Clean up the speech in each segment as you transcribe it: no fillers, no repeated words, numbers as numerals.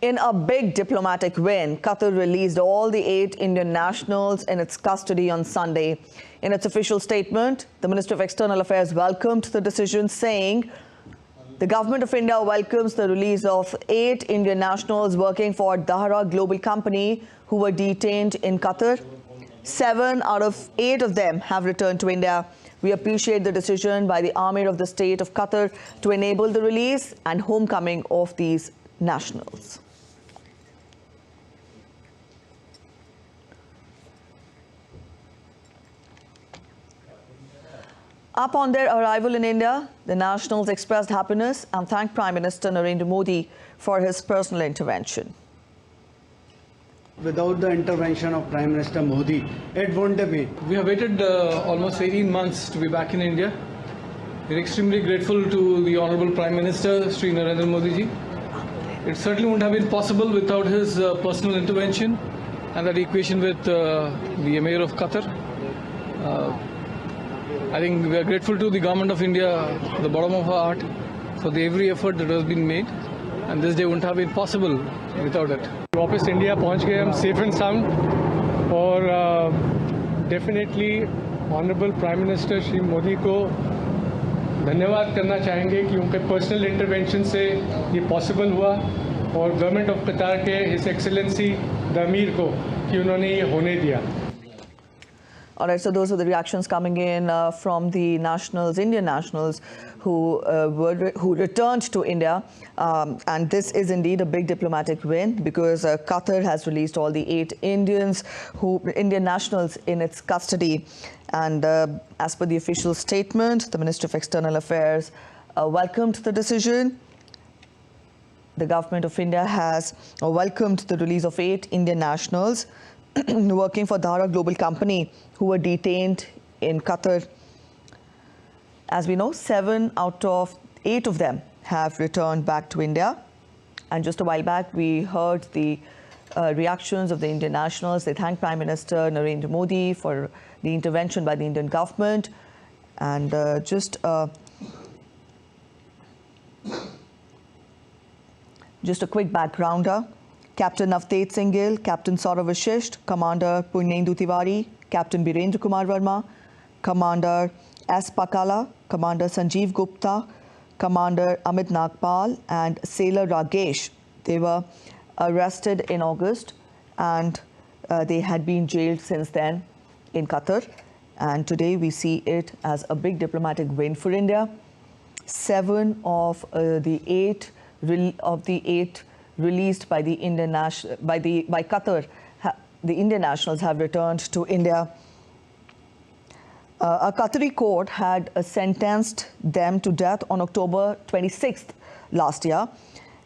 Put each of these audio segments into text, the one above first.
In a big diplomatic win, Qatar released all the 8 Indian nationals in its custody on Sunday. In its official statement, the Ministry of External Affairs welcomed the decision, saying the Government of India welcomes the release of 8 Indian nationals working for Dahra Global Company who were detained in Qatar. 7 out of 8 of them have returned to India. We appreciate the decision by the Amir of the State of Qatar to enable the release and homecoming of these nationals. Upon their arrival in India, the nationals expressed happiness and thanked Prime Minister Narendra Modi for his personal intervention. Without the intervention of Prime Minister Modi, it wouldn't have been. We have waited almost 18 months to be back in India. We're extremely grateful to the Honorable Prime Minister, Sri Narendra Modi ji. It certainly wouldn't have been possible without his personal intervention and that equation with the Emir of Qatar. I think we are grateful to the Government of India, at the bottom of our heart, for the every effort that has been made, and this day wouldn't have been possible without it. वापस India पहुंच गए हम safe and sound और definitely honourable prime minister Shri Modi को धन्यवाद करना चाहेंगे कि उनके पर्सनल इंटरवेंशन से ये पॉसिबल हुआ और गवर्नमेंट ऑफ कतार के हिज एक्सेलेंसी द अमीर को कि उन्होंने ये होने दिया. All right, so those are the reactions coming in from the nationals, Indian nationals, who returned to India. And this is indeed a big diplomatic win because Qatar has released all the 8 Indian nationals in its custody. And as per the official statement, the Ministry of External Affairs welcomed the decision. The Government of India has welcomed the release of 8 Indian nationals working for Dahra Global Company who were detained in Qatar. As we know, 7 out of 8 of them have returned back to India. And just a while back, we heard the reactions of the Indian nationals. They thanked Prime Minister Narendra Modi for the intervention by the Indian government. And just a quick backgrounder. Captain Navteej Singh Gill, Captain Saurav Vashisht, Commander Punyendu Tiwari, Captain Birendra Kumar Verma, Commander S. Pakala, Commander Sanjeev Gupta, Commander Amit Nagpal and Sailor Ragesh. They were arrested in August and they had been jailed since then in Qatar. And today we see it as a big diplomatic win for India. 7 of the 8 released by the by Qatar, the Indian nationals have returned to India. A Qatari court had sentenced them to death on October 26th last year.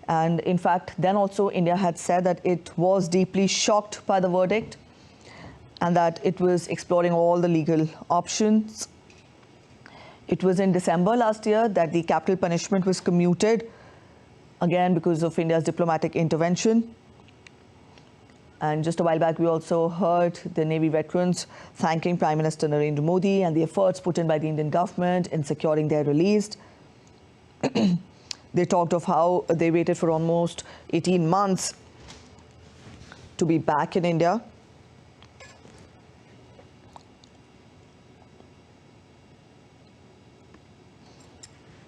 And in fact, then also India had said that it was deeply shocked by the verdict and that it was exploring all the legal options. It was in December last year that the capital punishment was commuted, again because of India's diplomatic intervention. And just a while back, we also heard the Navy veterans thanking Prime Minister Narendra Modi and the efforts put in by the Indian government in securing their release. They talked of how they waited for almost 18 months to be back in India.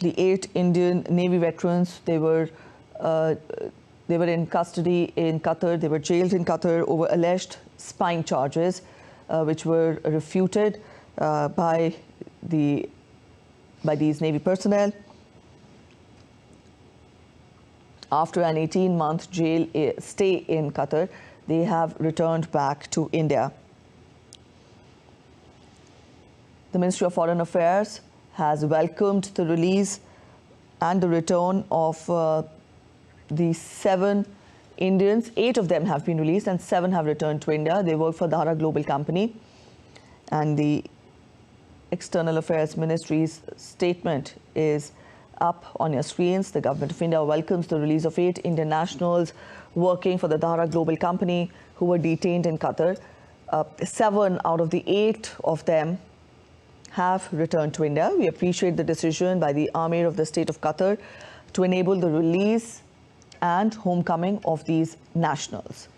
The 8 Indian Navy veterans, they were in custody in Qatar. They were jailed in Qatar over alleged spying charges, which were refuted by these Navy personnel. After an 18-month jail stay in Qatar, they have returned back to India. The Ministry of Foreign Affairs has welcomed the release and the return of the 7 Indians. 8 of them have been released and 7 have returned to India. They work for Dahra Global Company. And the External Affairs Ministry's statement is up on your screens. The Government of India welcomes the release of 8 Indian nationals working for the Dahra Global Company who were detained in Qatar. 7 out of the 8 of them have returned to India. We appreciate the decision by the Amir of the State of Qatar to enable the release and homecoming of these nationals.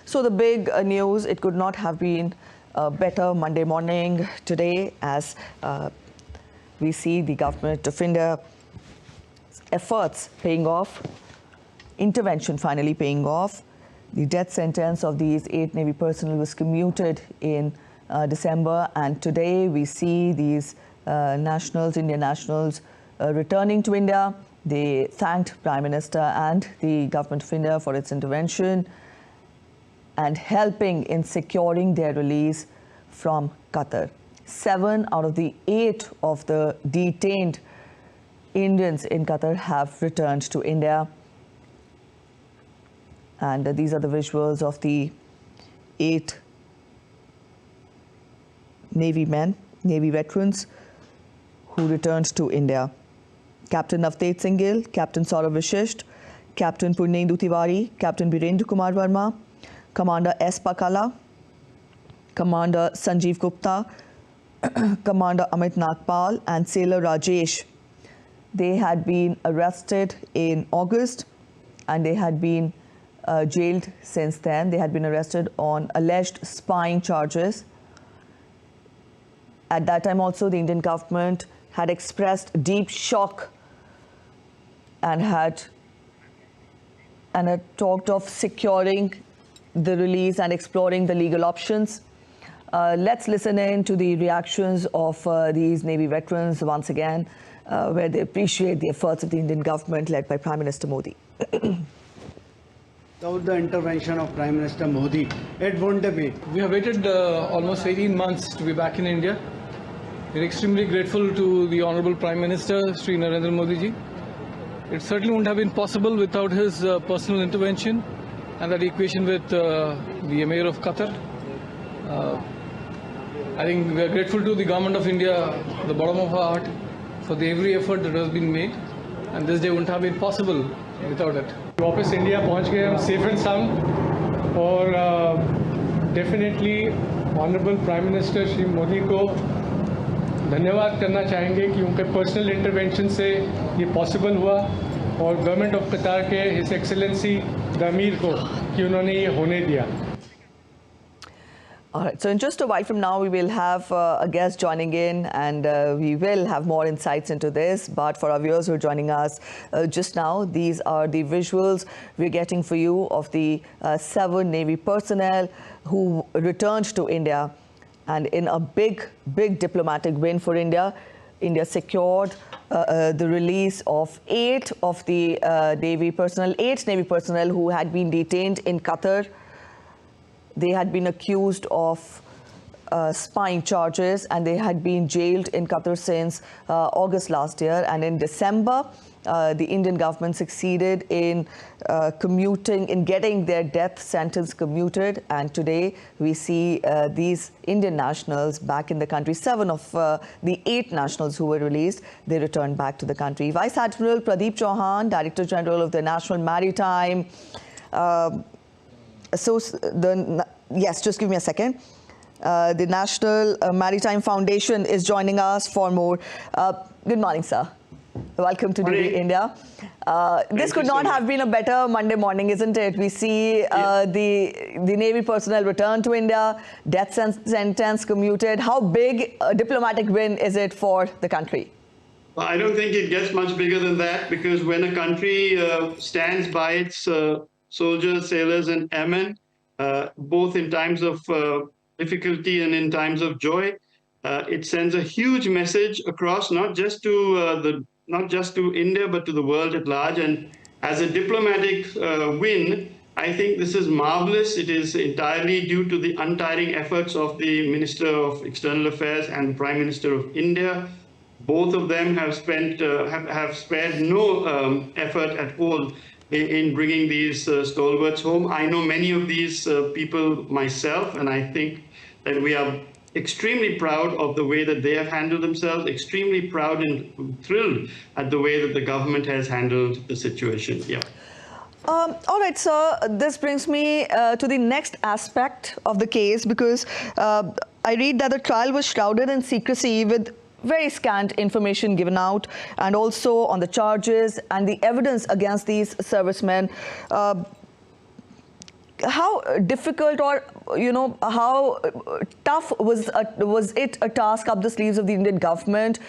So the big news, it could not have been better Monday morning today, as we see the government of India efforts paying off, intervention finally paying off. The death sentence of these 8 Navy personnel was commuted in December, and today we see these nationals, Indian nationals, returning to India. They thanked Prime Minister and the government of India for its intervention and helping in securing their release from Qatar. 7 out of the 8 of the detained Indians in Qatar have returned to India. And these are the visuals of the 8 Navy men, Navy veterans who returned to India. Captain Navteej Singh Gill, Captain Saurav Vishisht, Captain Purnendu Tiwari, Captain Birendra Kumar Verma, Commander S. Pakala, Commander Sanjeev Gupta, Commander Amit Nagpal, and Sailor Rajesh. They had been arrested in August and they had been jailed since then. They had been arrested on alleged spying charges. At that time also, the Indian government had expressed deep shock and had talked of securing the release and exploring the legal options. Let's listen in to the reactions of these Navy veterans once again, where they appreciate the efforts of the Indian government led by Prime Minister Modi. Without the intervention of Prime Minister Modi, it wouldn't have been. We have waited almost 18 months to be back in India. We're extremely grateful to the Honorable Prime Minister, Shri Narendra Modi ji. It certainly wouldn't have been possible without his personal intervention and that equation with the Emir of Qatar. I think we are grateful to the Government of India, the bottom of our heart, for the every effort that has been made, and this day wouldn't have been possible without it. वापस India पहुंच गए हम safe and sound और definitely honourable prime minister Shri Modi को धन्यवाद करना चाहेंगे कि उनके पर्सनल इंटरवेंशन से ये पॉसिबल हुआ और गवर्नमेंट ऑफ कतार के हिज एक्सेलेंसी द अमीर को कि उन्होंने ये होने दिया. All right, so in just a while from now, we will have a guest joining in and we will have more insights into this. But for our viewers who are joining us just now, these are the visuals we're getting for you of the 7 Navy personnel who returned to India. And in a big diplomatic win for India, India secured the release of 8 of the Navy personnel, 8 Navy personnel who had been detained in Qatar. They had been accused of spying charges and they had been jailed in Qatar since August last year. And in December, the Indian government succeeded in getting their death sentence commuted. And today we see these Indian nationals back in the country. 7 of the 8 nationals who were released, they returned back to the country. Vice Admiral Pradeep Chauhan, Director General of the National Maritime, yes, just give me a second. The National Maritime Foundation is joining us for more. Good morning, sir. Welcome to DD India. This could not have been a better Monday morning, isn't it? We see the Navy personnel return to India, death sentence commuted. How big a diplomatic win is it for the country? Well, I don't think it gets much bigger than that, because when a country stands by its soldiers, sailors, and airmen, both in times of difficulty and in times of joy, it sends a huge message across, not just to India, but to the world at large. And as a diplomatic win, I think this is marvelous. It is entirely due to the untiring efforts of the Minister of External Affairs and the Prime Minister of India. Both of them have spared no effort at all in bringing these stalwarts home. I know many of these people myself, and I think that we are extremely proud of the way that they have handled themselves, extremely proud and thrilled at the way that the government has handled the situation. Yeah. All right, sir. This brings me to the next aspect of the case, because I read that the trial was shrouded in secrecy with very scant information given out, and also on the charges and the evidence against these servicemen. How difficult, or how tough was it a task up the sleeves of the Indian government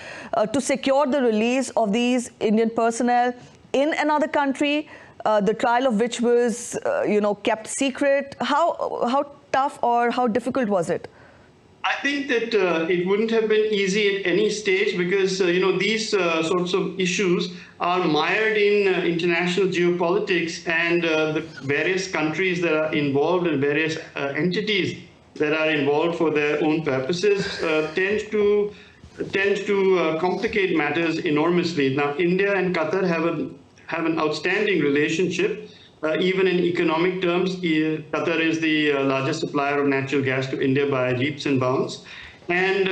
to secure the release of these Indian personnel in another country, the trial of which was kept secret? How tough or how difficult was it? I think that it wouldn't have been easy at any stage, because these sorts of issues are mired in international geopolitics, and the various countries that are involved and various entities that are involved for their own purposes tend to complicate matters enormously. Now, India and Qatar have an outstanding relationship. Even in economic terms, Qatar is the largest supplier of natural gas to India by leaps and bounds. And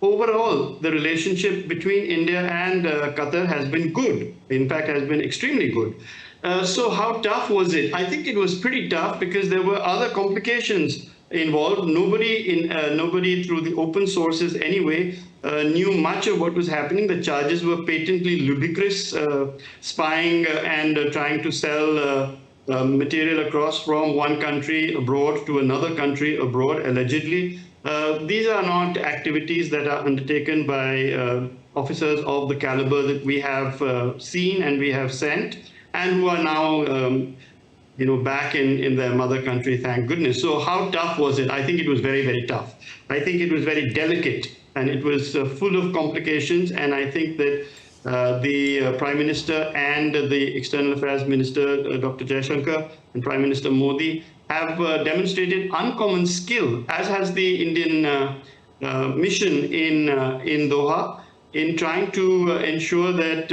overall, the relationship between India and Qatar has been good. In fact, has been extremely good. So how tough was it? I think it was pretty tough, because there were other complications involved. Nobody through the open sources anyway knew much of what was happening. The charges were patently ludicrous, spying and trying to sell material across from one country abroad to another country abroad, allegedly. These are not activities that are undertaken by officers of the caliber that we have seen and we have sent, and who are now back in their mother country, thank goodness. So how tough was it? I think it was very, very tough. I think it was very delicate, and it was full of complications. And I think that the Prime Minister and the External Affairs Minister, Dr. Jaishankar, and Prime Minister Modi have demonstrated uncommon skill, as has the Indian mission in Doha, in trying to ensure that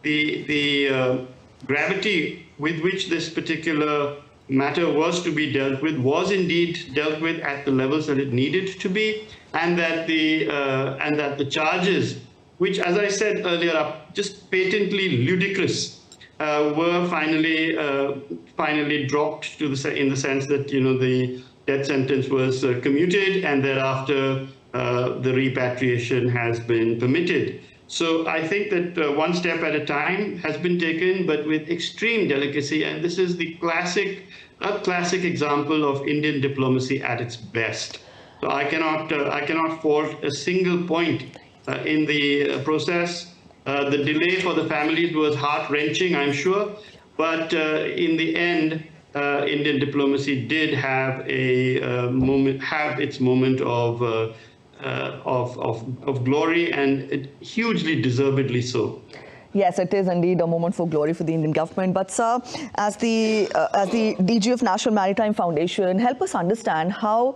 the gravity with which this particular matter was to be dealt with was indeed dealt with at the levels that it needed to be, and that the charges, which, as I said earlier, are just patently ludicrous, were finally dropped in the sense that the death sentence was commuted, and thereafter the repatriation has been permitted. So I think that one step at a time has been taken, but with extreme delicacy. And this is a classic example of Indian diplomacy at its best. So I cannot fault a single point in the process. The delay for the families was heart-wrenching, I'm sure, but in the end, Indian diplomacy did have its moment of glory, and hugely deservedly so. Yes, it is indeed a moment for glory for the Indian government. But sir, as the DG of National Maritime Foundation, help us understand how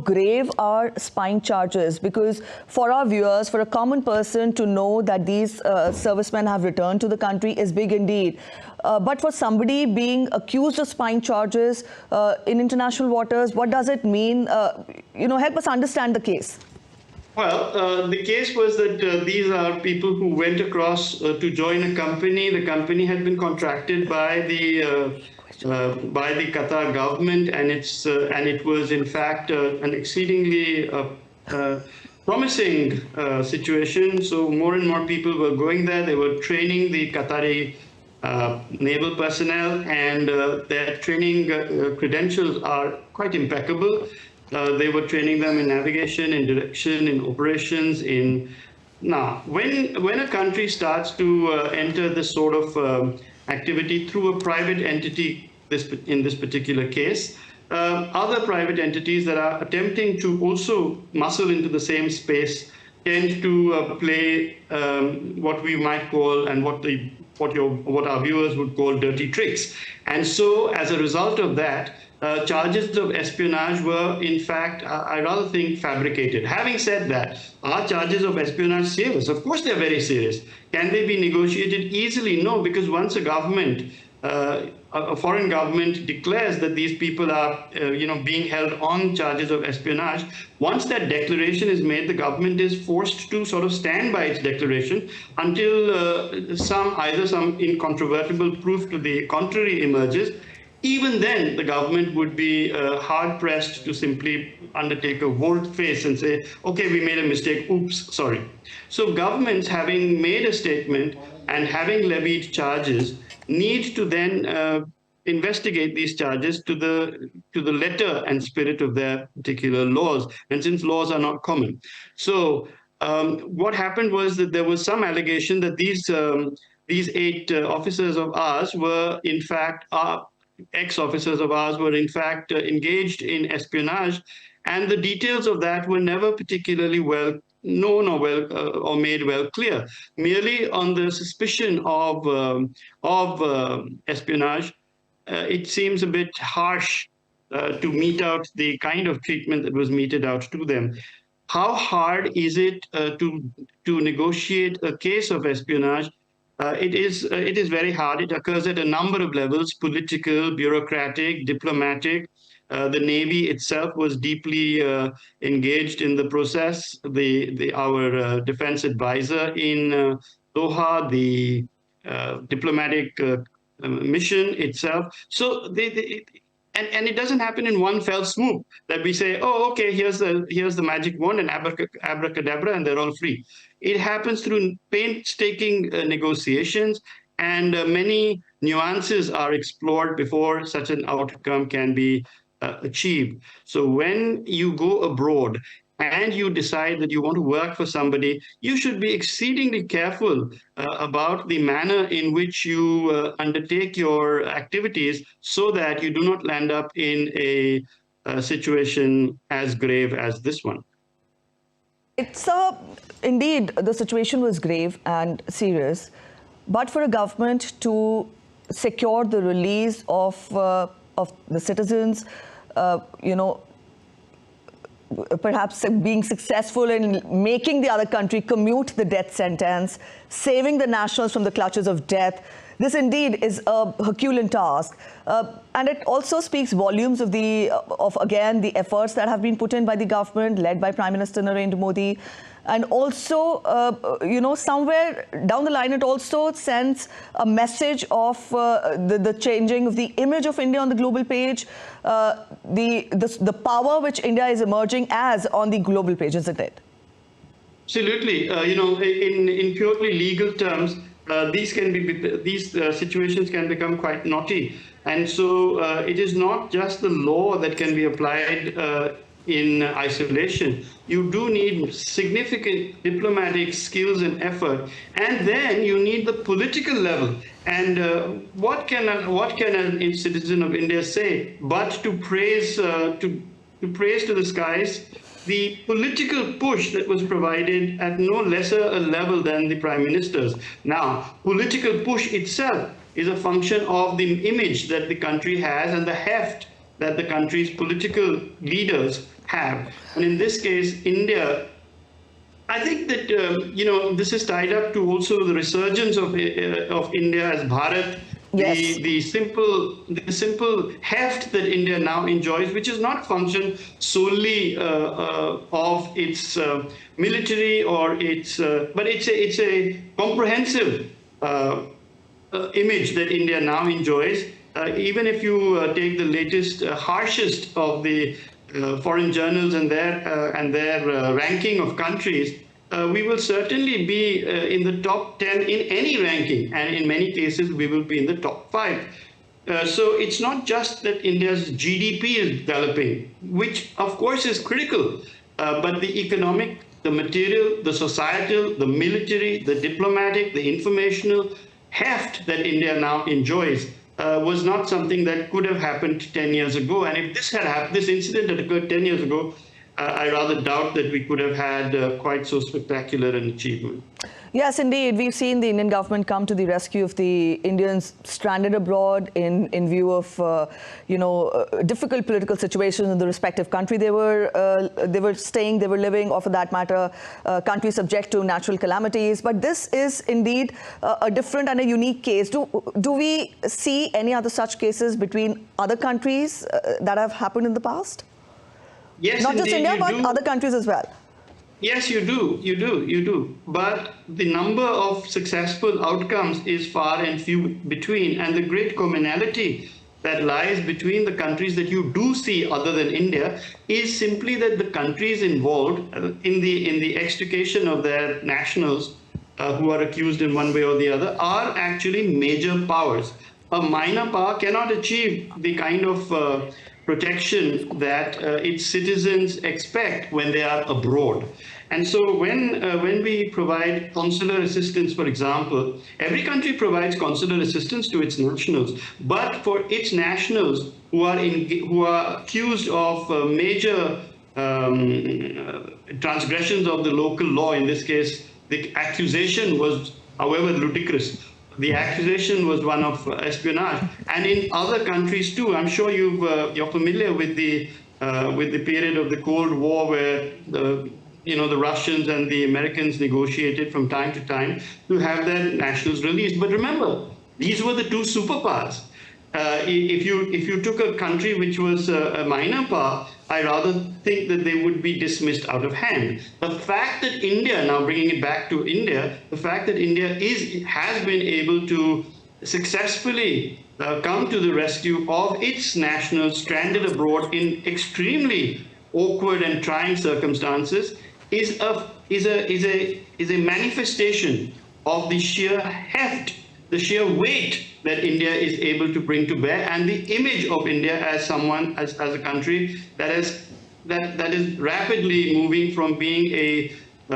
grave are spying charges, because for our viewers, for a common person to know that these servicemen have returned to the country is big indeed. But for somebody being accused of spying charges in international waters, what does it mean? Help us understand the case. Well, the case was that these are people who went across to join a company. The company had been contracted by the Qatar government, and it was in fact an exceedingly promising situation. So more and more people were going there. They were training the Qatari naval personnel, and their training credentials are quite impeccable. They were training them in navigation, in direction, in operations. Now, when a country starts to enter this sort of activity through a private entity, in this particular case, other private entities that are attempting to also muscle into the same space tend to play what we might call, and what our viewers would call, dirty tricks. And so, as a result of that, charges of espionage were, in fact, I rather think, fabricated. Having said that, are charges of espionage serious? Of course, they're very serious. Can they be negotiated easily? No, because once a government a foreign government declares that these people are, being held on charges of espionage, once that declaration is made, the government is forced to sort of stand by its declaration until either some incontrovertible proof to the contrary emerges. Even then, the government would be hard-pressed to simply undertake a volte-face and say, okay, we made a mistake, oops, sorry. So governments, having made a statement and having levied charges, need to then investigate these charges to the letter and spirit of their particular laws, and since laws are not common. So what happened was that there was some allegation that these 8 officers of ours were, in fact, ex-officers of ours were in fact engaged in espionage, and the details of that were never particularly well known or made well clear. Merely on the suspicion of espionage, it seems a bit harsh to mete out the kind of treatment that was meted out to them. How hard is it to negotiate a case of espionage? It is very hard. It occurs at a number of levels: political, bureaucratic, diplomatic. The Navy itself was deeply engaged in the process. Our defense advisor in Doha, the diplomatic mission itself. So and it doesn't happen in one fell swoop that we say, oh, okay, here's the magic wand and abracadabra, and they're all free. It happens through painstaking negotiations, and many nuances are explored before such an outcome can be achieved. So when you go abroad and you decide that you want to work for somebody, you should be exceedingly careful about the manner in which you undertake your activities, so that you do not land up in a situation as grave as this one. It's indeed, the situation was grave and serious, but for a government to secure the release of the citizens, perhaps being successful in making the other country commute the death sentence, saving the nationals from the clutches of death, this indeed is a Herculean task. And it also speaks volumes of again, the efforts that have been put in by the government, led by Prime Minister Narendra Modi. And also, somewhere down the line, it also sends a message of the changing of the image of India on the global page, the power which India is emerging as on the global page, isn't it? Absolutely. In purely legal terms, these situations can become quite knotty. And so it is not just the law that can be applied in isolation. You do need significant diplomatic skills and effort, and then you need the political level. And what can a citizen of India say but to praise to the skies the political push that was provided at no lesser a level than the Prime Minister's. Now, political push itself is a function of the image that the country has and the heft that the country's political leaders have. And in this case, India, I think that, this is tied up to also the resurgence of India as Bharat. Yes. The simple heft that India now enjoys, which is not function solely of its military or its, but it's a comprehensive image that India now enjoys. Even if you take the latest, harshest of the foreign journals and their ranking of countries, we will certainly be in the top 10 in any ranking, and in many cases we will be in the top 5. So it's not just that India's GDP is developing, which of course is critical, but the economic, the material, the societal, the military, the diplomatic, the informational heft that India now enjoys was not something that could have happened 10 years ago. And if this incident had occurred 10 years ago, I rather doubt that we could have had quite so spectacular an achievement. Yes, indeed. We've seen the Indian government come to the rescue of the Indians stranded abroad in view of, difficult political situations in the respective country they were staying, they were living, or for that matter, countries subject to natural calamities. But this is indeed a different and a unique case. Do we see any other such cases between other countries that have happened in the past? Yes, not indeed, just India, but other countries as well. Yes, you do. But the number of successful outcomes is far and few between. And the great commonality that lies between the countries that you do see other than India is simply that the countries involved in the extrication of their nationals who are accused in one way or the other are actually major powers. A minor power cannot achieve the kind of protection that its citizens expect when they are abroad. And so when we provide consular assistance, for example, every country provides consular assistance to its nationals, but for its nationals who are accused of major transgressions of the local law, in this case, the accusation was, however ludicrous, the accusation was one of espionage, and in other countries too. I'm sure you're familiar with the period of the Cold War, where the Russians and the Americans negotiated from time to time to have their nationals released. But remember, these were the two superpowers. If you took a country which was a minor power, I rather think that they would be dismissed out of hand. The fact that India, now bringing it back to India, the fact that India has been able to successfully come to the rescue of its nationals stranded abroad in extremely awkward and trying circumstances is a manifestation of the sheer heft, the sheer weight that India is able to bring to bear, and the image of India as a country that is rapidly moving from being a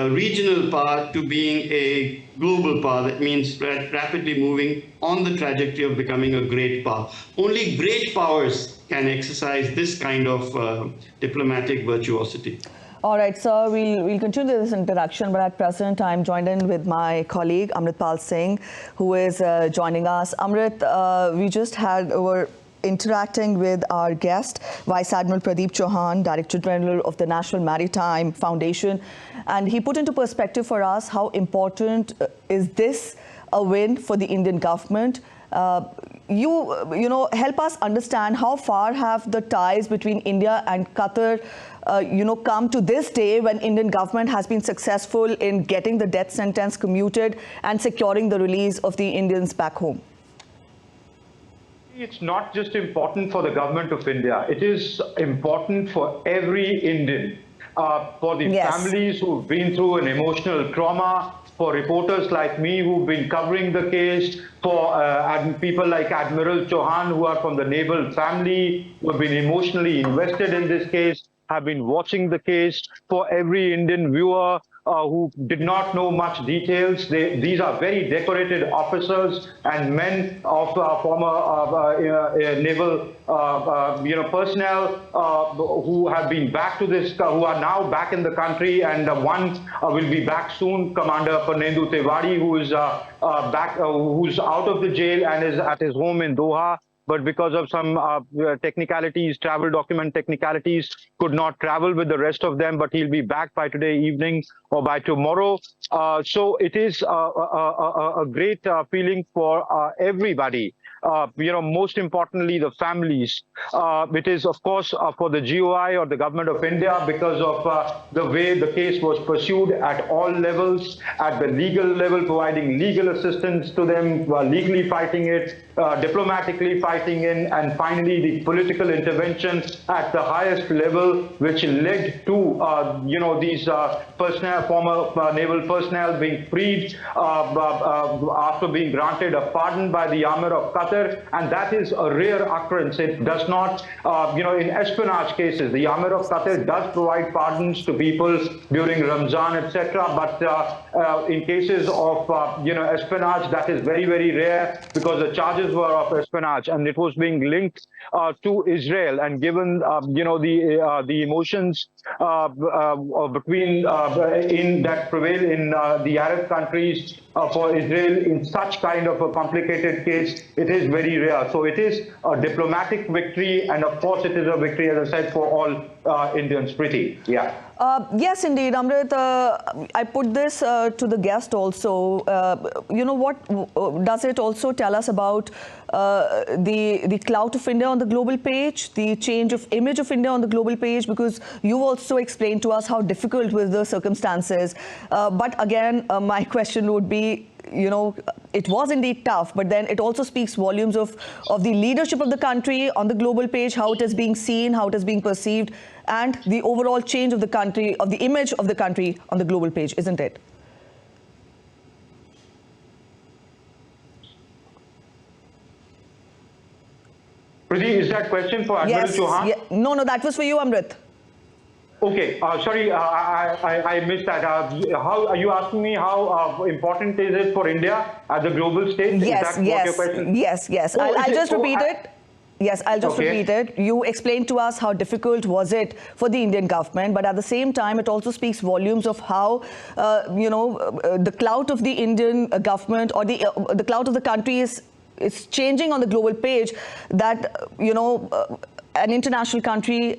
regional power to being a global power. That means rapidly moving on the trajectory of becoming a great power. Only great powers can exercise this kind of diplomatic virtuosity. All right, sir, we'll continue this interaction, but at present I'm joined in with my colleague Amritpal Singh, who is joining us. Amrit, we just were interacting with our guest, Vice Admiral Pradeep Chauhan, Director General of the National Maritime Foundation, and he put into perspective for us how important is this a win for the Indian government. Help us understand how far have the ties between India and Qatar come to this day, when Indian government has been successful in getting the death sentence commuted and securing the release of the Indians back home? It's not just important for the government of India. It is important for every Indian, for the families who've been through an emotional trauma, for reporters like me who've been covering the case, for people like Admiral Chauhan who are from the naval family, who have been emotionally invested in this case, have been watching the case, for every Indian viewer who did not know much details. These are very decorated officers and men of former naval personnel who have been back to this, who are now back in the country, and one will be back soon, Commander Purnendu Tewari, who is who's out of the jail and is at his home in Doha, but because of some technicalities, travel document technicalities, could not travel with the rest of them, but he'll be back by today evening or by tomorrow. So it is a great feeling for everybody. Most importantly, the families. It is, of course, for the GOI or the government of India, because of the way the case was pursued at all levels, at the legal level, providing legal assistance to them, legally fighting it, diplomatically fighting in, and finally the political intervention at the highest level, which led to these former naval personnel being freed after being granted a pardon by the Amir of Qatar. Qatar, and that is a rare occurrence. It does not, in espionage cases, the Amir of Qatar does provide pardons to people during Ramzan, etc. But in cases of, espionage, that is very, very rare because the charges were of espionage and it was being linked to Israel. And given, the emotions between that prevail in the Arab countries for Israel in such kind of a complicated case, it is very rare. So it is a diplomatic victory, and of course it is a victory, as I said, for all Indians. Pretty, yeah. Yes, indeed, Amrit. I put this to the guest also. What does it also tell us about the clout of India on the global page, the change of image of India on the global page? Because you also explained to us how difficult were the circumstances. But again, my question would be, it was indeed tough, but then it also speaks volumes of the leadership of the country on the global page, how it is being seen, how it is being perceived, and the overall change of the country, of the image of the country on the global page, isn't it? Priti, is that question for Admiral Chauhan? Yeah. No, that was for you, Amrit. Okay, sorry, I missed that. How are you asking me how important is it for India at the global stage? Yes, is that what your question? Yes. I'll just repeat it. Yes, I'll just repeat it. You explained to us how difficult was it for the Indian government, but at the same time, it also speaks volumes of how, the clout of the Indian government or the clout of the country is changing on the global page, that, an international country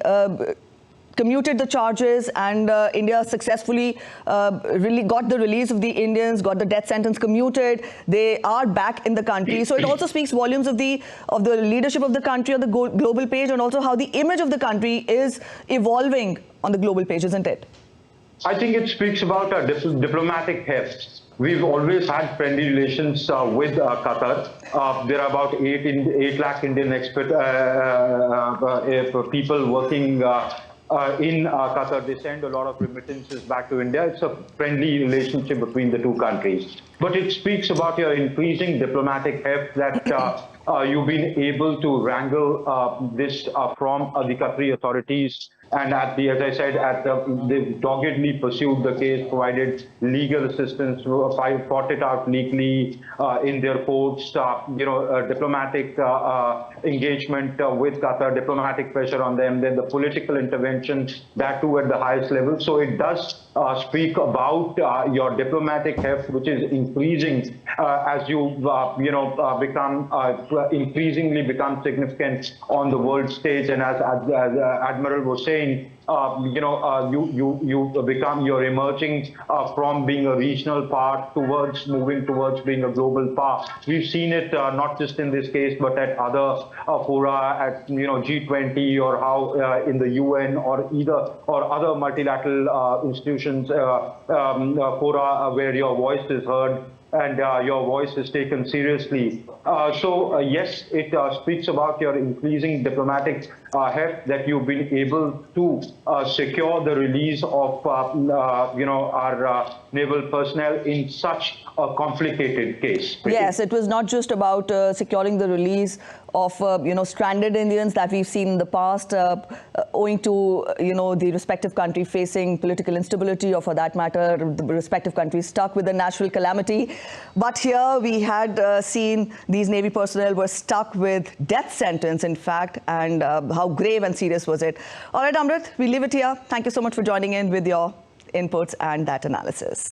commuted the charges, and India successfully really got the release of the Indians, got the death sentence commuted. They are back in the country. So it also speaks volumes of the leadership of the country on the global page, and also how the image of the country is evolving on the global page, isn't it? I think it speaks about a diplomatic heft. We've always had friendly relations with Qatar. There are about 8 lakh Indian people working in Qatar. They send a lot of remittances back to India. It's a friendly relationship between the two countries. But it speaks about your increasing diplomatic heft that you've been able to wrangle this from the Qatari authorities. And as I said, they doggedly pursued the case, provided legal assistance, fought it out legally in their courts, diplomatic engagement with Qatar, diplomatic pressure on them, then the political intervention, that too at the highest level. So it does speak about your diplomatic heft, which is increasing as you increasingly become significant on the world stage. And as Admiral was saying, you're emerging from being a regional power towards moving towards being a global power. We've seen it not just in this case, but at other fora, at G20, or how in the UN or other multilateral institutions, fora where your voice is heard and your voice is taken seriously. Yes, it speaks about your increasing diplomatic heft, that you've been able to secure the release of our naval personnel in such a complicated case. Yes, it was not just about securing the release of stranded Indians that we've seen in the past, owing to the respective country facing political instability, or for that matter, the respective countries stuck with a natural calamity. But here we had seen these Navy personnel were stuck with death sentence, in fact, and how grave and serious was it? All right, Amrit, we leave it here. Thank you so much for joining in with your inputs and that analysis.